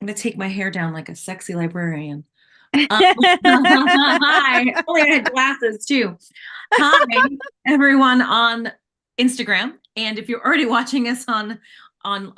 I'm gonna take my hair down like a sexy librarian. Um, hi. Oh, I had glasses too. Hi, everyone on Instagram, and if you're already watching us on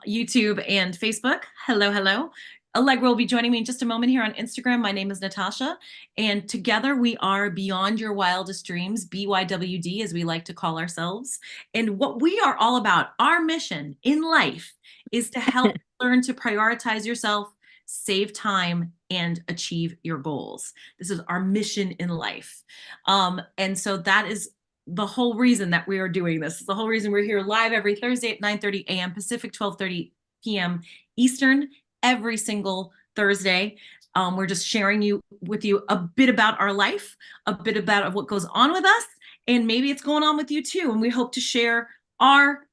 YouTube and Facebook, hello, hello. Allegra will be joining me in just a moment here on Instagram. My name is Natascha, and together we are Beyond Your Wildest Dreams, BYWD, as we like to call ourselves. And what we are all about, our mission in life, is to help learn to prioritize yourself, save time, and achieve your goals. This is our mission in life. And so that is the whole reason that we are doing this. The whole reason we're here live every Thursday at 9:30 a.m. Pacific, 12:30 p.m. Eastern, every single Thursday. We're just sharing with you a bit about our life, a bit about what goes on with us, and maybe it's going on with you too. And we hope to share our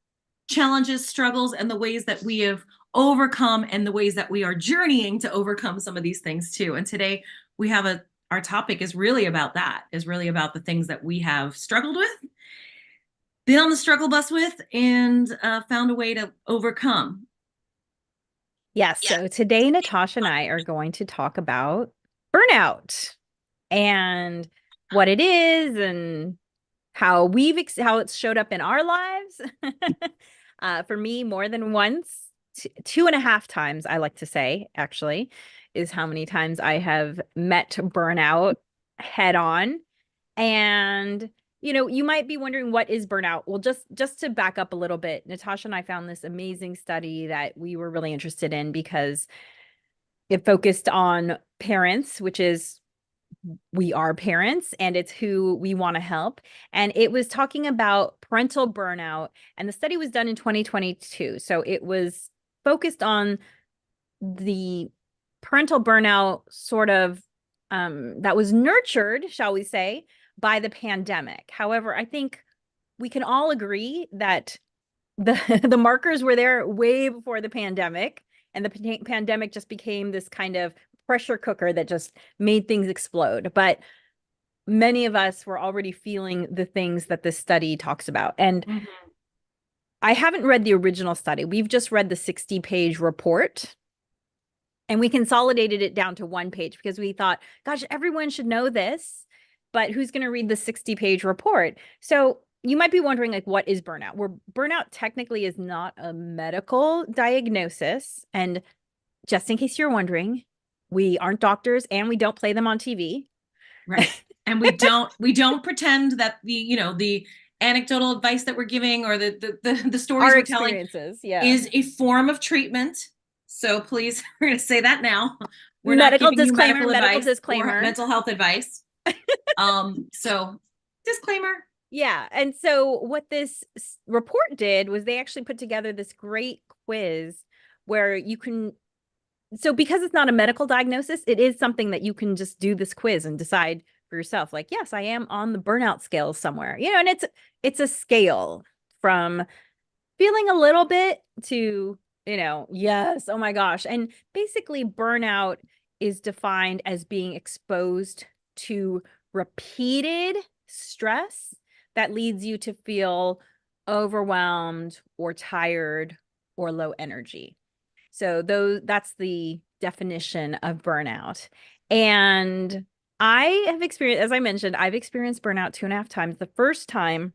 challenges, struggles, and the ways that we have overcome and the ways that we are journeying to overcome some of these things too. And today we have our topic is really about that, is really about the things that we have struggled with, been on the struggle bus with, and found a way to overcome. Yes. So today, Natasha and I are going to talk about burnout and what it is and how it's showed up in our lives. For me, more than once, two and a half times, I like to say, actually, is how many times I have met burnout head on. And you might be wondering, what is burnout? Well, just to back up a little bit, Natasha and I found this amazing study that we were really interested in because it focused on parents, which is we are parents and it's who we want to help. And it was talking about parental burnout. And the study was done in 2022. So it was focused on the parental burnout sort of that was nurtured, shall we say, by the pandemic. However, I think we can all agree that the the markers were there way before the pandemic, and the pandemic just became this kind of pressure cooker that just made things explode. But many of us were already feeling the things that this study talks about. And Mm-hmm. I haven't read the original study. We've just read the 60-page report. And we consolidated it down to one page because we thought, gosh, everyone should know this, but who's going to read the 60-page report? So you might be wondering, like, what is burnout? Where burnout technically is not a medical diagnosis. And just in case you're wondering, we aren't doctors and we don't play them on TV. Right. And we don't pretend that the anecdotal advice that we're giving or the stories Our we're telling experiences, yeah. is a form of treatment. So please, we're going to say that now. We're not Medical giving you disclaimer, medical medical advice or disclaimer. mental health advice. So disclaimer. Yeah. And so what this report did was they actually put together this great quiz where you can, so because it's not a medical diagnosis, it is something that you can just do this quiz and decide for yourself, like, yes, I am on the burnout scale somewhere, and it's a scale from feeling a little bit to, yes, oh my gosh. And basically burnout is defined as being exposed to repeated stress that leads you to feel overwhelmed or tired or low energy. So that's the definition of burnout. And I have experienced, as I mentioned, I've experienced burnout two and a half times. The first time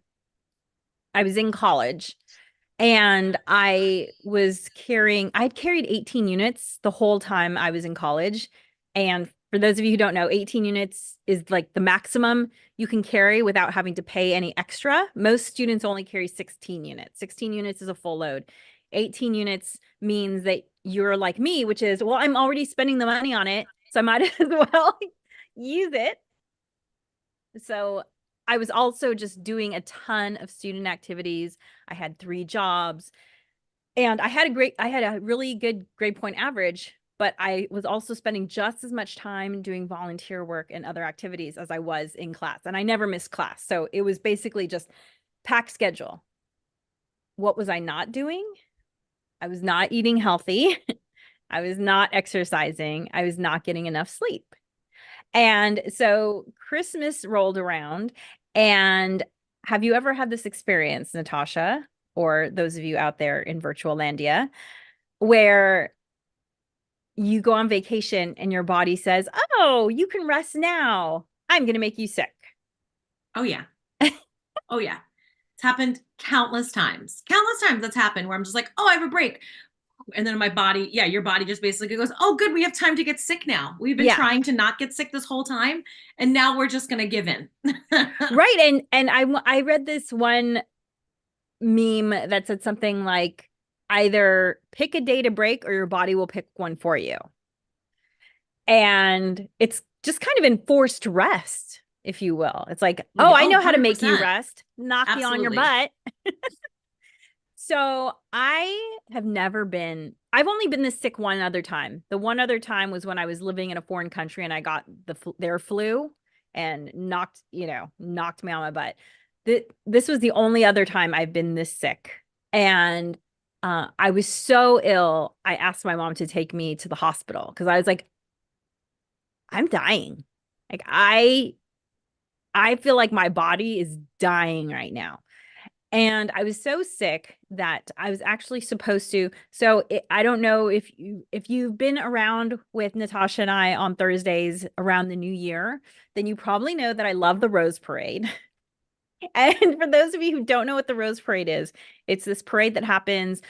I was in college and I'd carried 18 units the whole time I was in college. And for those of you who don't know, 18 units is like the maximum you can carry without having to pay any extra. Most students only carry 16 units. 16 units is a full load. 18 units means that you're like me, which is, well, I'm already spending the money on it, so I might as well use it. So I was also just doing a ton of student activities. I had 3 jobs and I had a really good grade point average, but I was also spending just as much time doing volunteer work and other activities as I was in class. And I never missed class. So it was basically just packed schedule. What was I not doing? I was not eating healthy. I was not exercising. I was not getting enough sleep. And so Christmas rolled around. And have you ever had this experience, Natasha, or those of you out there in virtual landia, where you go on vacation and your body says, "Oh, you can rest now. I'm going to make you sick." Oh yeah. Oh yeah. It's happened countless times. Countless times that's happened where I'm just like, oh, I have a break. And then my body, yeah, your body just basically goes, oh, good, we have time to get sick now. We've been Yeah. trying to not get sick this whole time, and now we're just gonna give in. Right. And I read this one meme that said something like either pick a day to break or your body will pick one for you. And it's just kind of enforced rest, if you will. It's like, oh, I Oh, know how to make you 100%. rest, knock you on your Absolutely. butt. So I've only been this sick one other time. The one other time was when I was living in a foreign country and I got their flu and knocked me on my butt. This was the only other time I've been this sick. And I was so ill, I asked my mom to take me to the hospital because I was like, I'm dying. Like I feel like my body is dying right now. And I was so sick that I was actually supposed to. I don't know if you've been around with Natasha and I on Thursdays around the new year, then you probably know that I love the Rose Parade. And for those of you who don't know what the Rose Parade is, it's this parade that happens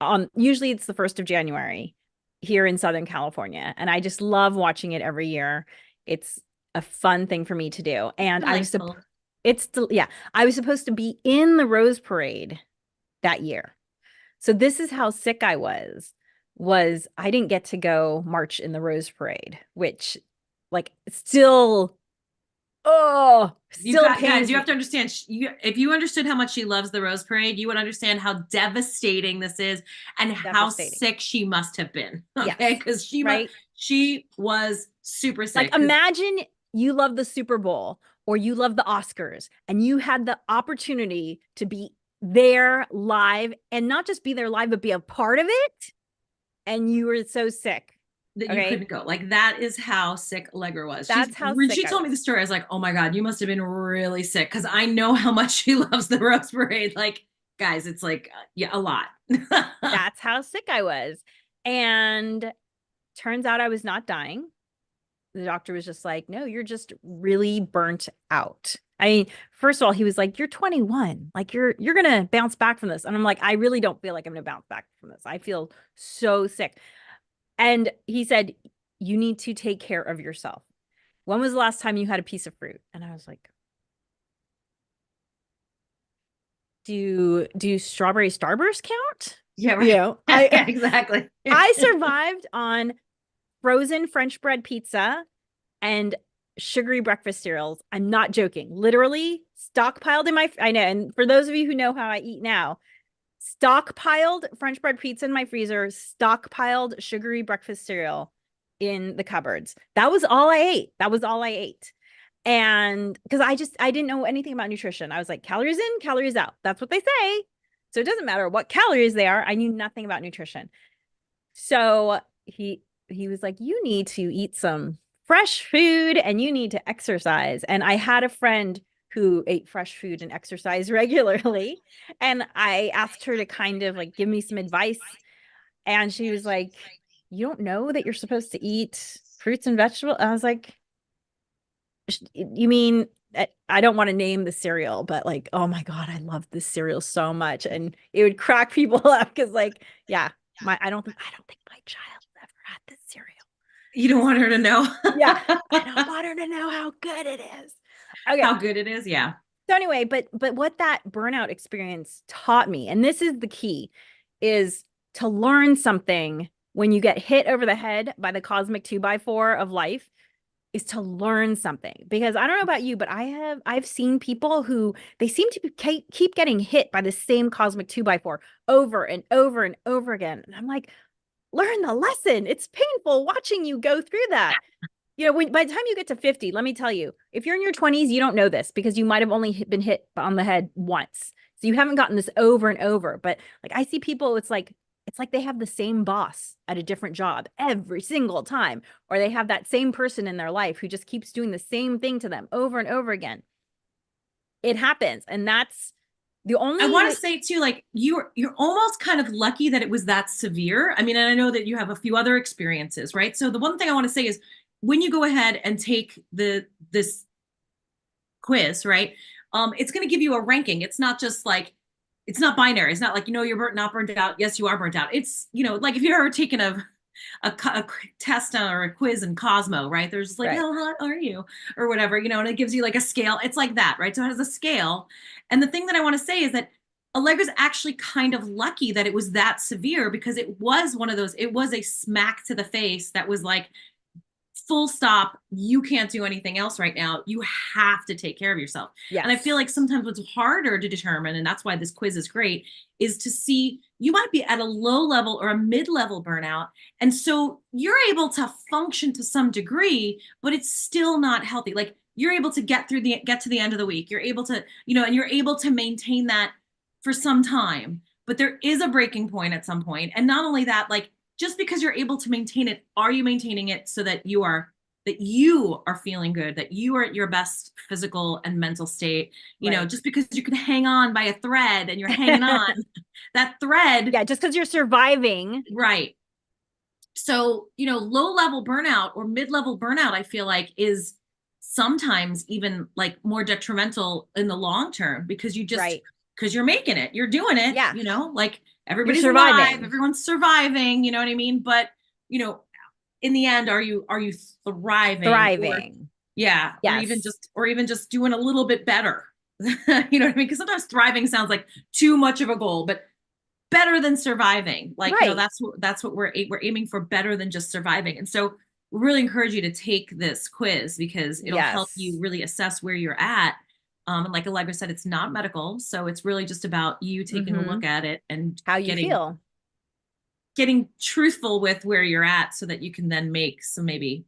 on usually it's the 1st of January here in Southern California. And I just love watching it every year. It's a fun thing for me to do. And Delightful. yeah, I was supposed to be in the Rose Parade that year. So this is how sick I was I didn't get to go march in the Rose Parade, which like You still got guys, pains you have me. to understand. If you understood how much she loves the Rose Parade, you would understand how devastating this is and how Devastating. sick she must have been. Okay, Yes. because Right? she was super Like sick. Because imagine you love the Super Bowl or you love the Oscars and you had the opportunity to be there live and not just be there live, but be a part of it. And you were so sick. that you Okay. couldn't go. Like that is how sick Allegra was. That's how When sick she I told me was. the story, I was like, oh my God, you must have been really sick. Cause I know how much she loves the Rose Parade. Like, guys, it's like, yeah, a lot. That's how sick I was. And turns out I was not dying. The doctor was just like, no, you're just really burnt out. I mean, first of all, he was like, you're 21. Like you're gonna bounce back from this. And I'm like, I really don't feel like I'm gonna bounce back from this. I feel so sick. And he said, you need to take care of yourself. When was the last time you had a piece of fruit? And I was like, do strawberry starburst count? Yeah, You right. know, I Exactly. I survived on frozen French bread pizza and sugary breakfast cereals. I'm not joking. Literally stockpiled in my I know, and for those of you who know how I eat now, stockpiled French bread pizza in my freezer, stockpiled sugary breakfast cereal in the cupboards. That was all I ate. That was all I ate. And because I didn't know anything about nutrition. I was like, calories in, calories out. That's what they say. So it doesn't matter what calories they are. I knew nothing about nutrition. So he was like, you need to eat some fresh food and you need to exercise. And I had a friend who ate fresh food and exercised regularly. And I asked her to kind of like give me some advice. And she was like, you don't know that you're supposed to eat fruits and vegetables? I was like, you mean I don't want to name the cereal, but like, oh my God, I love this cereal so much. And it would crack people up because like, yeah, I don't think my child ever had this cereal. You don't want her to know Yeah. I don't want her to know how good it is. Okay. how good it is. Yeah. So anyway, but what that burnout experience taught me, and this is the key, is to learn something when you get hit over the head by the cosmic 2x4 of life is to learn something. Because I don't know about you, but I've seen people who they seem to keep getting hit by the same cosmic 2x4 over and over and over again. And I'm like, learn the lesson. It's painful watching you go through that. You know, by the time you get to 50, let me tell you, if you're in your 20s, you don't know this because you might have only been hit on the head once. So you haven't gotten this over and over. But like I see people, it's like they have the same boss at a different job every single time, or they have that same person in their life who just keeps doing the same thing to them over and over again. It happens. And The I only want to say too, like you're almost kind of lucky that it was that severe. I mean, and I know that you have a few other experiences, right? So the one thing I want to say is when you go ahead and take this quiz, right? It's going to give you a ranking. It's not just like it's not binary. It's not like you're not burnt out. Yes, you are burnt out. It's like if you've ever taken a test or a quiz in Cosmo, right? There's like, right, how hot are you, or whatever, and it gives you like a scale. It's like that, right? So it has a scale. And the thing that I want to say is that Allegra's actually kind of lucky that it was that severe because it was one of those. It was a smack to the face that was like, full stop, you can't do anything else right now. You have to take care of yourself. And I feel yes, like sometimes what's harder to determine, and that's why this quiz is great, is to see you might be at a low level or a mid-level burnout. And so you're able to function to some degree, but it's still not healthy. Like you're able to get to the end of the week. You're able to, and you're able to maintain that for some time. But there is a breaking point at some point. And not only that, like just because you're able to maintain it, are you maintaining it so that you are feeling good, that you are at your best physical and mental state? right. Just because you can hang on by a thread and you're hanging on, that thread, Yeah, just because you're surviving. right? So, low level burnout or mid level burnout, I feel like is sometimes even like more detrimental in the long term because Right. because you're making it, you're doing it, Yeah, like you're everybody's alive, surviving. everyone's surviving, you know what I mean? But, you know, in the end, are you thriving or Thriving. yeah, Yes. or even just doing a little bit better? You know what I mean? Because sometimes thriving sounds like too much of a goal, but better than surviving. Like, Right. that's what we're aiming for, better than just surviving. And so we really encourage you to take this quiz because it'll help you Yes. really assess where you're at. And like Allegra said, it's not medical. So it's really just about you taking a Mm-hmm. look at it and How you getting feel. truthful with where you're at so that you can then make some maybe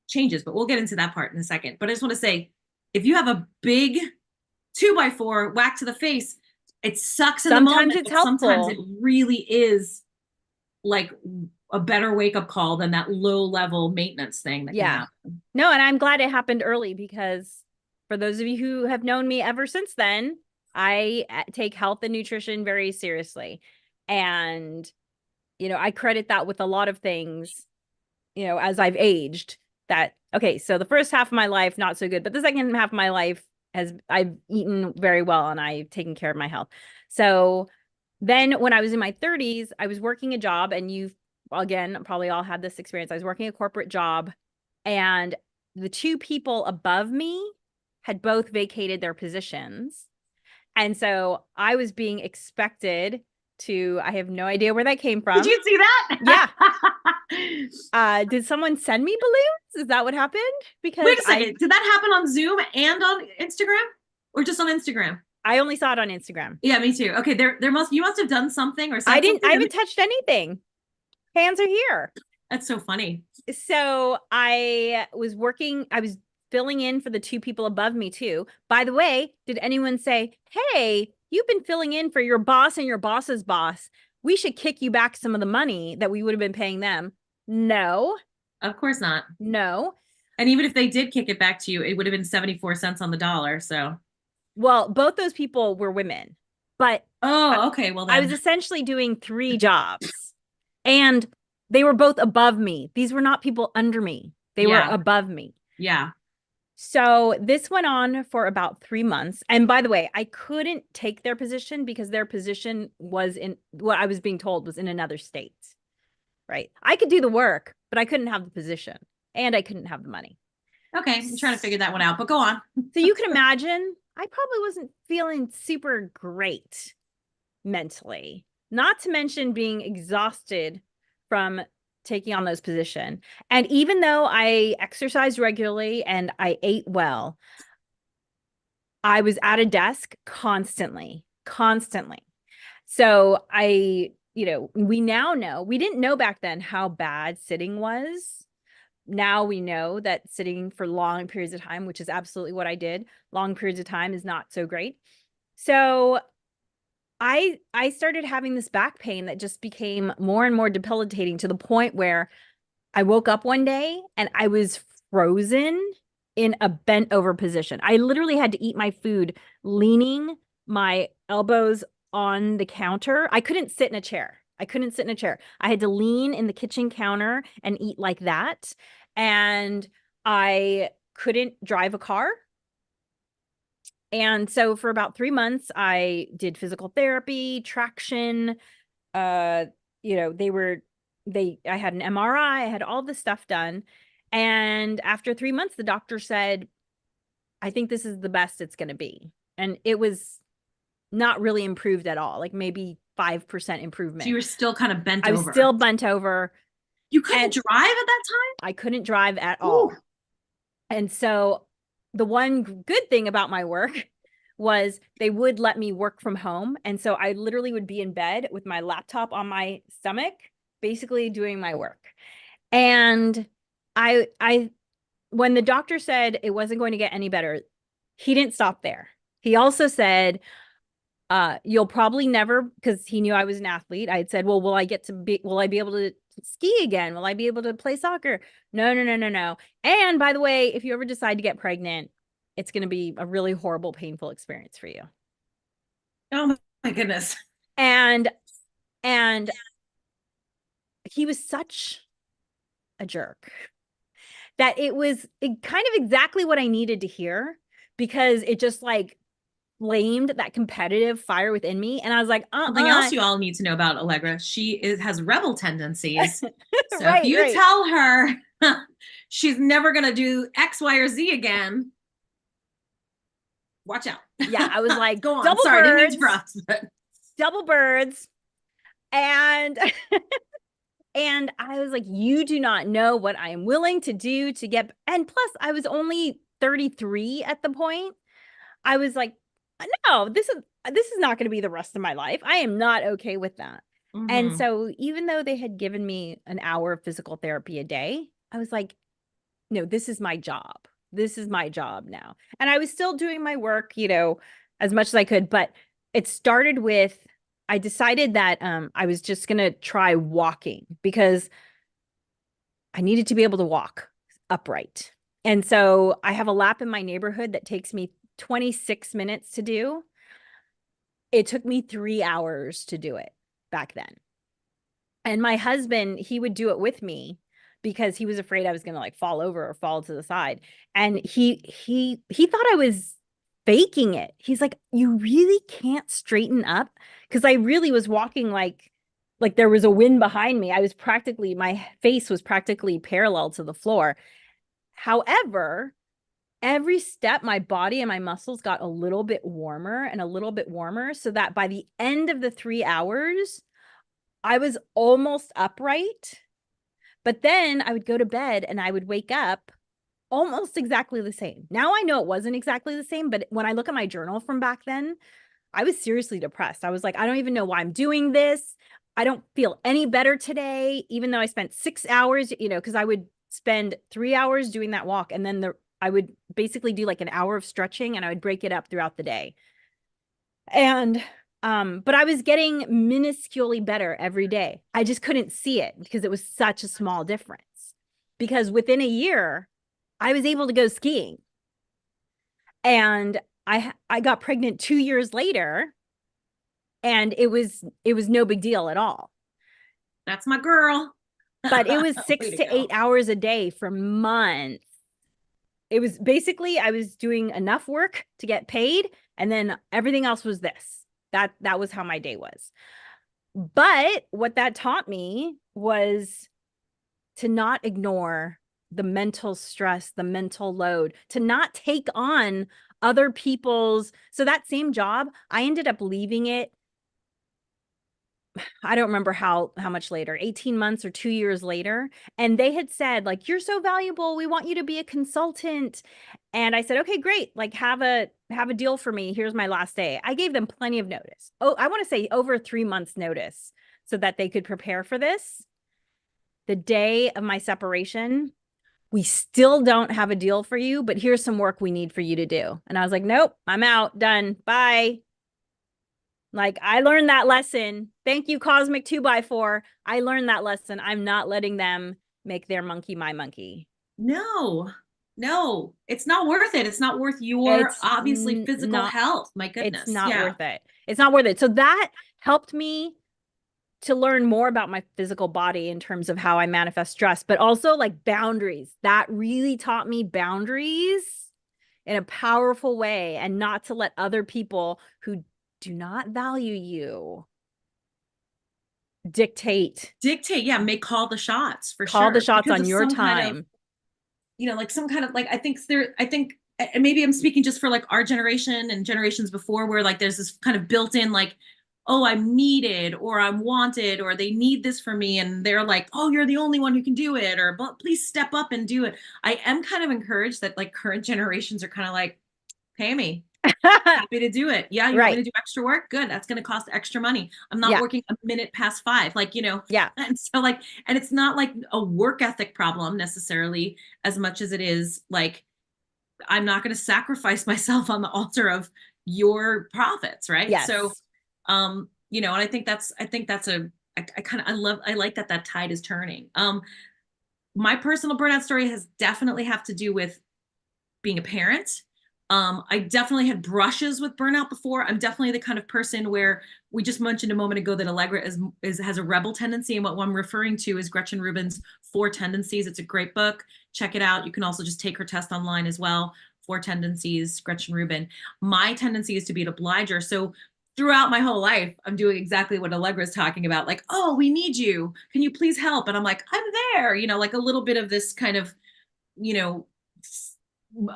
changes. But we'll get into that part in a second. But I just want to say, if you have a big 2x4 whack to the face, it sucks in the Sometimes moment, it's but sometimes it helpful. really is like a better wake up call than that low level maintenance thing that can Yeah. happen. No, and I'm glad it happened early because for those of you who have known me ever since then, I take health and nutrition very seriously. And, I credit that with a lot of things, as I've aged that, okay, so the first half of my life, not so good, but the second half of my life I've eaten very well and I've taken care of my health. So then when I was in my 30s, I was working a job, and you've, again, probably all had this experience. I was working a corporate job, and the two people above me had both vacated their positions. And so I was being expected to, I have no idea where that came Did from. you see Yeah. that? Did someone send me balloons? Is that what happened? Because Wait a second. Did that happen on Zoom and on Instagram or just on Instagram? I only saw it on Instagram. Yeah, me too. Okay, you must have done something or I said didn't, I something. haven't touched anything. Hands are here. That's so funny. So I was filling in for the two people above me too. By the way, did anyone say, hey, you've been filling in for your boss and your boss's boss? We should kick you back some of the money that we would have been paying them. No, Of course not. no. And even if they did kick it back to you, it would have been 74 cents on the dollar. So, Well, both those people were women, but I, oh, okay. Well, I was then, essentially doing three jobs, and they were both above me. These were not people under me. They were yeah, above me. yeah. So this went on for about 3 months. And by the way, I couldn't take their position because their position was in what I was being told was in another state, right? I could do the work, but I couldn't have the position and I couldn't have the money. Okay. I'm trying to figure that one out, but go on. So you can imagine I probably wasn't feeling super great mentally, not to mention being exhausted from taking on those position. And even though I exercised regularly and I ate well, I was at a desk constantly, constantly. So we now know, we didn't know back then how bad sitting was. Now we know that sitting for long periods of time, which is absolutely what I did, long periods of time is not so great. So I started having this back pain that just became more and more debilitating to the point where I woke up one day and I was frozen in a bent over position. I literally had to eat my food leaning my elbows on the counter. I couldn't sit in a chair. I couldn't sit in a chair. I had to lean in the kitchen counter and eat like that. And I couldn't drive a car. And so for about 3 months, I did physical therapy, traction. Uh, I had an MRI, I had all this stuff done. And after 3 months, the doctor said, I think this is the best it's going to be. And it was not really improved at all, like maybe 5% So you improvement. were still kind of bent I was over. still bent over. You couldn't And drive at that I couldn't drive at time? Ooh. all. And so the one good thing about my work was they would let me work from home. And so I literally would be in bed with my laptop on my stomach, basically doing my work. And I when the doctor said it wasn't going to get any better, he didn't stop there. He also said, you'll probably never, because he knew I was an athlete. I had said, well, will I be able to ski again? Will I be able to play soccer? No, no, no, no, no. And by the way, if you ever decide to get pregnant, it's going to be a really horrible, painful experience for you. Oh my goodness. And, and he was such a jerk that it was kind of exactly what I needed to hear, because it just like flamed that competitive fire within me. And I was like, Something else you all need to know about Allegra. Has rebel tendencies. So if right, you right. tell her she's never going to do X, Y, or Z again, watch out. Yeah, I was like, go on. double Sorry, didn't mean birds, to interrupt. But... double birds. And and I was like, you do not know what I am willing to do to get. And plus, I was only 33 at the point. I was like, no, this is not going to be the rest of my life. I am not okay with that. And Mhm. so even though they had given me an hour of physical therapy a day, I was like, no, this is my job. This is my job now. And I was still doing my work, as much as I could, but it started with, I decided that I was just going to try walking because I needed to be able to walk upright. And so I have a lap in my neighborhood that takes me 26 minutes to do. It took me 3 hours to do it back then. And my husband, he would do it with me because he was afraid I was going to like fall over or fall to the side. And he thought I was faking it. He's like, "You really can't straighten up?" Because I really was walking like there was a wind behind me. My face was practically parallel to the floor. However, every step, my body and my muscles got a little bit warmer and a little bit warmer, so that by the end of the 3 hours, I was almost upright. But then I would go to bed and I would wake up almost exactly the same. Now I know it wasn't exactly the same, but when I look at my journal from back then, I was seriously depressed. I was like, I don't even know why I'm doing this. I don't feel any better today, even though I spent 6 hours, because I would spend 3 hours doing that walk. And then I would basically do like an hour of stretching and I would break it up throughout the day. And but I was getting minusculely better every day. I just couldn't see it because it was such a small difference. Because within a year, I was able to go skiing. And I got pregnant 2 years later, and it was no big deal at all. That's my girl. But it was Way 6 to to 8 go. hours a day for months. It was basically I was doing enough work to get paid, and then everything else was this. That was how my day was. But what that taught me was to not ignore the mental stress, the mental load, to not take on other people's. So that same job, I ended up leaving it. I don't remember how much later, 18 months or 2 years later. And they had said, like, you're so valuable. We want you to be a consultant. And I said, okay, great. Like have a deal for me. Here's my last day. I gave them plenty of notice. Oh, I want to say over 3 months notice so that they could prepare for this. The day of my separation, we still don't have a deal for you, but here's some work we need for you to do. And I was like, nope, I'm out, done, bye. Like, I learned that lesson. Thank you, Cosmic 2x4. I learned that lesson. I'm not letting them make their monkey my monkey. No. No, it's not worth it. It's not worth your It's obviously physical not, health. My it's goodness. not Yeah. worth it. It's not worth it. So that helped me to learn more about my physical body in terms of how I manifest stress, but also like boundaries. That really taught me boundaries in a powerful way, and not to let other people who do not value you dictate, Dictate. Yeah. May call the shots for call the sure shots because on of your some kind of, time. like some kind of like, I think, and maybe I'm speaking just for like our generation and generations before where like there's this kind of built in like, oh, I'm needed or I'm wanted or they need this for me. And they're like, oh, you're the only one who can do it or but please step up and do it. I am kind of encouraged that like current generations are kind of like, pay me. Happy to do it. Yeah, you want me Right. to do extra work? Good. That's going to cost extra money. I'm not Yeah. working a minute past 5. Like, Yeah. and so like, and it's not like a work ethic problem necessarily as much as it is like, I'm not going to sacrifice myself on the altar of your profits. Right. So, Yes. and I think that's I kind of, I like that that tide is turning. My personal burnout story has definitely have to do with being a parent. I definitely had brushes with burnout before. I'm definitely the kind of person where we just mentioned a moment ago that Allegra is has a rebel tendency. And what I'm referring to is Gretchen Rubin's Four Tendencies. It's a great book. Check it out. You can also just take her test online as well. Four Tendencies, Gretchen Rubin. My tendency is to be an obliger. So throughout my whole life, I'm doing exactly what Allegra is talking about. Like, oh, we need you. Can you please help? And I'm like, I'm there. Like a little bit of this kind of, you know,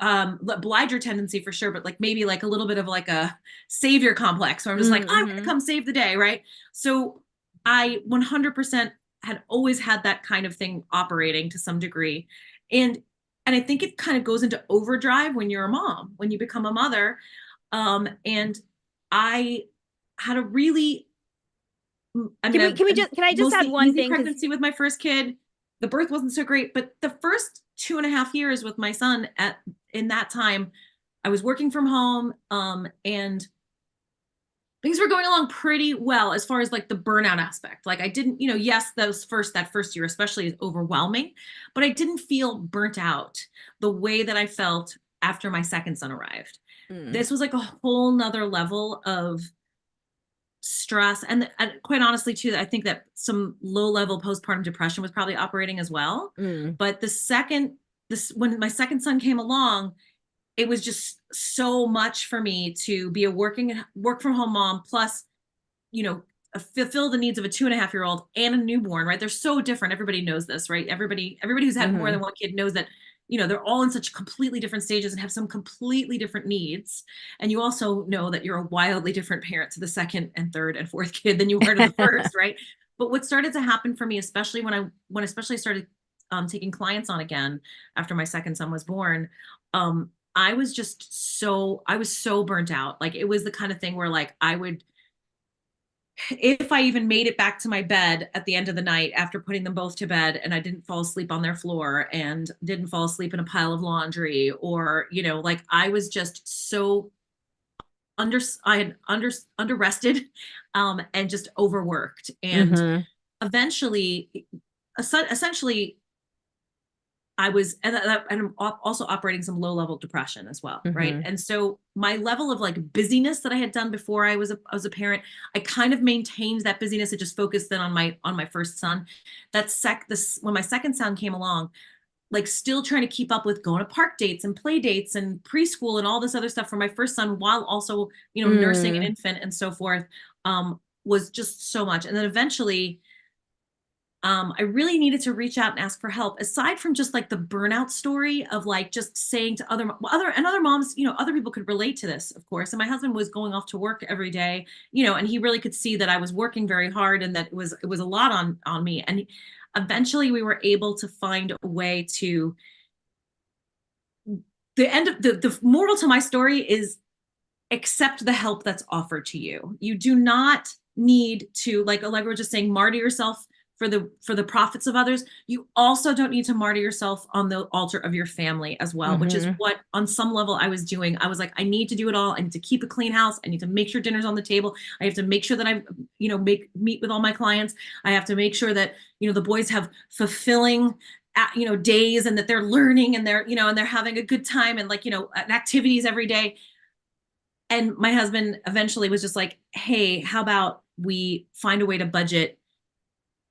obliger tendency for sure, but like maybe like a little bit of like a savior complex where I'm just like, I'm gonna Mm-hmm. come save the day, right? So I 100% had always had that kind of thing operating to some degree. And I think it kind of goes into overdrive when you're a mom, when you become a mother. And I had a really, I mean, a Can I just add mostly one easy thing? Because pregnancy with my first kid. The birth wasn't so great, but the first 2.5 years with my son in that time, I was working from home, and things were going along pretty well as far as like the burnout aspect. Like I didn't, yes, that first year especially is overwhelming, but I didn't feel burnt out the way that I felt after my second son arrived. mm, This was like a whole nother level of stress and quite honestly too, I think that some low level postpartum depression was probably operating as well. mm, But this when my second son came along, it was just so much for me to be a work from home mom plus, you know fulfill the needs of a 2.5-year-old and a newborn, right? They're so different. Everybody knows this, right? Everybody who's had more mm-hmm. than one kid knows that, they're all in such completely different stages and have some completely different needs. And you also know that you're a wildly different parent to the second and third and fourth kid than you are to the first, right? But what started to happen for me, especially when especially started taking clients on again after my second son was born, I was so burnt out. Like it was the kind of thing where like I would, if I even made it back to my bed at the end of the night after putting them both to bed and I didn't fall asleep on their floor and didn't fall asleep in a pile of laundry, or, like I was just so I had under rested, and just overworked. And Mm-hmm. eventually, essentially, I was, and I'm also operating some low level depression as well, right? Mm-hmm. And so my level of like busyness that I had done before I was a parent, I kind of maintained that busyness. It just focused then on my first son. This when my second son came along, like still trying to keep up with going to park dates and play dates and preschool and all this other stuff for my first son while also nursing an Mm, infant and so forth, was just so much. And then eventually I really needed to reach out and ask for help. Aside from just like the burnout story of like just saying to other moms, other people could relate to this, of course. And my husband was going off to work every day, and he really could see that I was working very hard and that it was a lot on me. And eventually we were able to find a way to the end of the moral to my story is accept the help that's offered to you. You do not need to, like Allegra was just saying, martyr yourself for the profits of others. You also don't need to martyr yourself on the altar of your family as well, which is mm-hmm. what on some level I was doing. I was like, I need to do it all. I need to keep a clean house. I need to make sure dinner's on the table. I have to make sure that I, meet with all my clients. I have to make sure that, the boys have fulfilling days, and that they're learning, and they're having a good time, and activities every day. And my husband eventually was just like, hey, how about we find a way to budget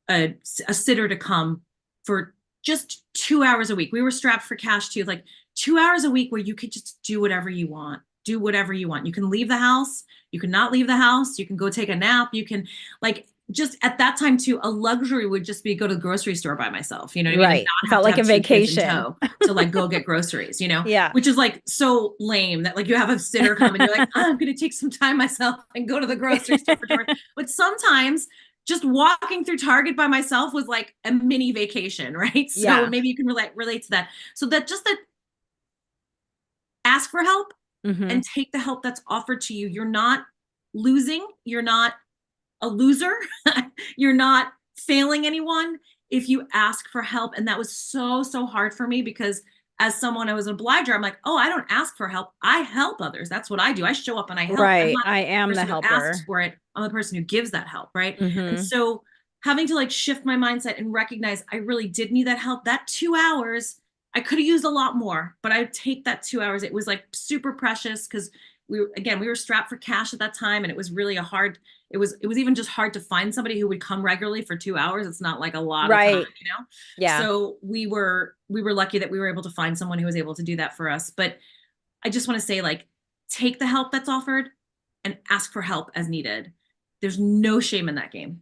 a sitter to come for just 2 hours a week. We were strapped for cash too, like 2 hours a week where you could just do whatever you want. Do whatever you want. You can leave the house. You can not leave the house. You can go take a nap. You can, like, just at that time too, a luxury would just be go to the grocery store by myself. You know what I mean? And Right. not have Felt to like have a two kids in vacation. tow to like go get groceries, Yeah. which is like so lame that like you have a sitter come and you're like, oh, I'm going to take some time myself and go to the grocery store for 2 hours. But sometimes just walking through Target by myself was like a mini vacation, right? So Yeah. maybe you can relate to that. So that just that ask for help and take the help that's offered to you. You're not losing. You're not a loser. You're not failing anyone if you ask for help. And that was so, so hard for me because as someone, I was an obliger. I'm like, oh, I don't ask for help. I help others. That's what I do. I show up and I help. I'm Right. not I the am the person who asks helper. for it. I'm the person who gives that help. Right. And so having to like shift my mindset and recognize I really did need that help. That 2 hours, I could have used a lot more, but I would take that 2 hours. It was like super precious because we were strapped for cash at that time, and it was really it was even just hard to find somebody who would come regularly for 2 hours. It's not like a lot of time, Yeah. So we were lucky that we were able to find someone who was able to do that for us. But I just want to say, like, take the help that's offered and ask for help as needed. There's no shame in that game.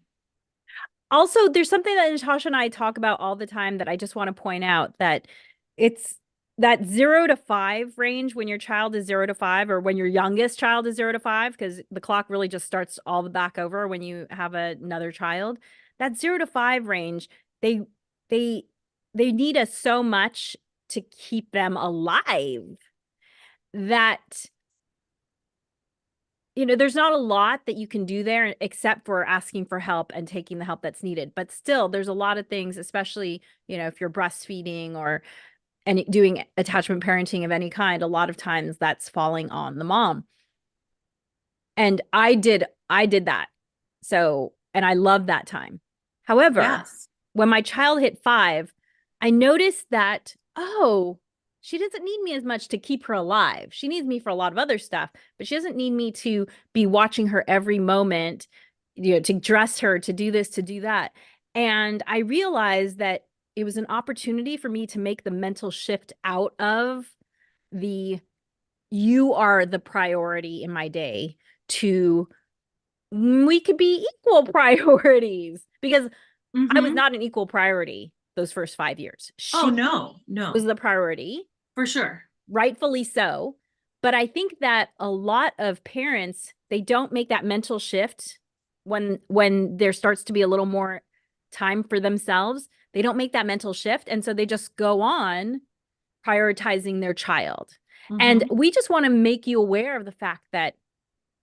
Also, there's something that Natasha and I talk about all the time that I just want to point out, that it's that 0 to 5 range when your child is 0 to 5, or when your youngest child is 0 to 5, because the clock really just starts all the back over when you have another child. That 0 to 5 range, they they they need us so much to keep them alive that there's not a lot that you can do there except for asking for help and taking the help that's needed. But still, there's a lot of things, especially, if you're breastfeeding or doing attachment parenting of any kind, a lot of times that's falling on the mom. And I did that. So, and I love that time. However, Yes. when my child hit 5, I noticed that, oh, she doesn't need me as much to keep her alive. She needs me for a lot of other stuff, but she doesn't need me to be watching her every moment, to dress her, to do this, to do that. And I realized that it was an opportunity for me to make the mental shift out of the you are the priority in my day to we could be equal priorities, because I was not an equal priority those first 5 years. Oh, She no, was the priority. for sure. Rightfully so. But I think that a lot of parents, they don't make that mental shift when there starts to be a little more time for themselves. They don't make that mental shift. And so they just go on prioritizing their child. And we just want to make you aware of the fact that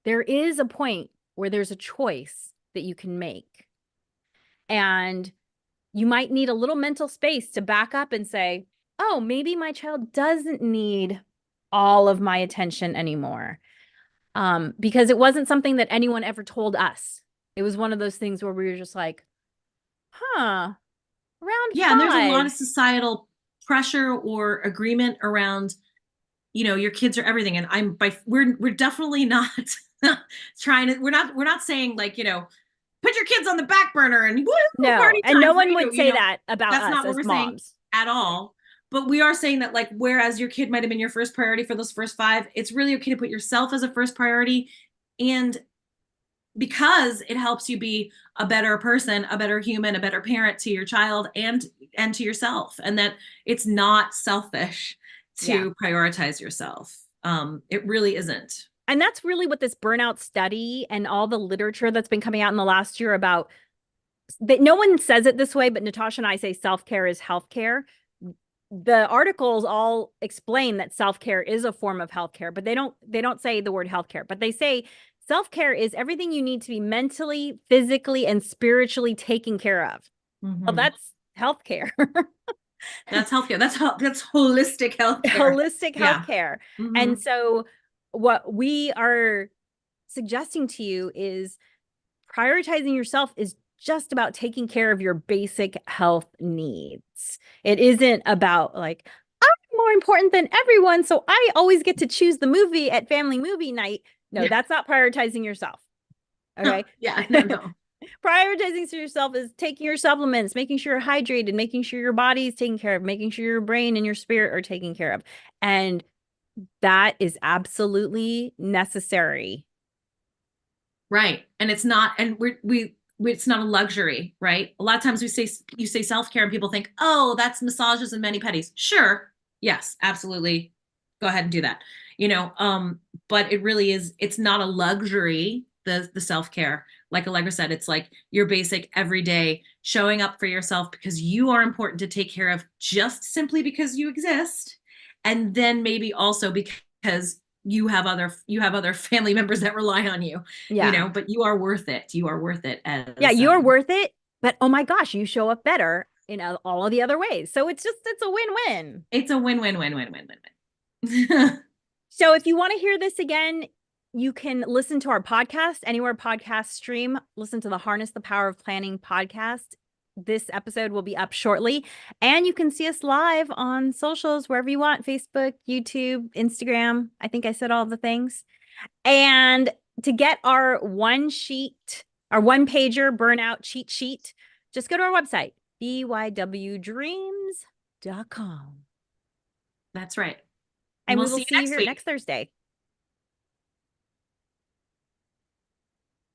there is a point where there's a choice that you can make. And you might need a little mental space to back up and say, oh, maybe my child doesn't need all of my attention anymore. Because it wasn't something that anyone ever told us. It was one of those things where we were just like, around 5. And there's a lot of societal pressure or agreement around, your kids are everything. And we're definitely not we're not saying like, put your kids on the back burner and no, party and time no for one you, would say that about that's us not what as we're saying moms at all. But we are saying that, like, whereas your kid might have been your first priority for those first 5, it's really okay to put yourself as a first priority. And because it helps you be a better person, a better human, a better parent to your child and to yourself, and that it's not selfish to prioritize yourself. It really isn't. And that's really what this burnout study and all the literature that's been coming out in the last year about, that no one says it this way, but Natasha and I say self-care is healthcare. The articles all explain that self-care is a form of healthcare, but they don't say the word healthcare, but they say self-care is everything you need to be mentally, physically, and spiritually taken care of. Well, that's healthcare. That's healthcare. That's holistic healthcare. Holistic healthcare. And so what we are suggesting to you is prioritizing yourself is just about taking care of your basic health needs. It isn't about like, I'm more important than everyone, so I always get to choose the movie at family movie night. No, Yeah. that's not prioritizing yourself. Okay. Yeah, no. Prioritizing to yourself is taking your supplements, making sure you're hydrated, making sure your body is taken care of, making sure your brain and your spirit are taken care of. And that is absolutely necessary. Right. And it's not, and it's not a luxury, right? A lot of times you say self-care and people think, oh, that's massages and mani-pedis. Sure. Yes, absolutely. Go ahead and do that. But it really is, it's not a luxury, the self-care. Like Allegra said, it's like your basic everyday showing up for yourself because you are important to take care of just simply because you exist. And then maybe also because you have other family members that rely on you, Yeah. but you are worth it. You are worth it Yeah, as you're worth it, but oh my gosh, you show up better in all of the other ways. So it's a win-win. it's a win-win-win-win-win-win. So if you want to hear this again, you can listen to our podcast anywhere podcasts stream. Listen to the Harness the Power of Planning podcast. This episode will be up shortly. And you can see us live on socials wherever you want: Facebook, YouTube, Instagram. I think I said all the things. And to get our one pager burnout cheat sheet, just go to our website, bywdreams.com. That's right. And And we'll we will see you see you next here week. next Thursday.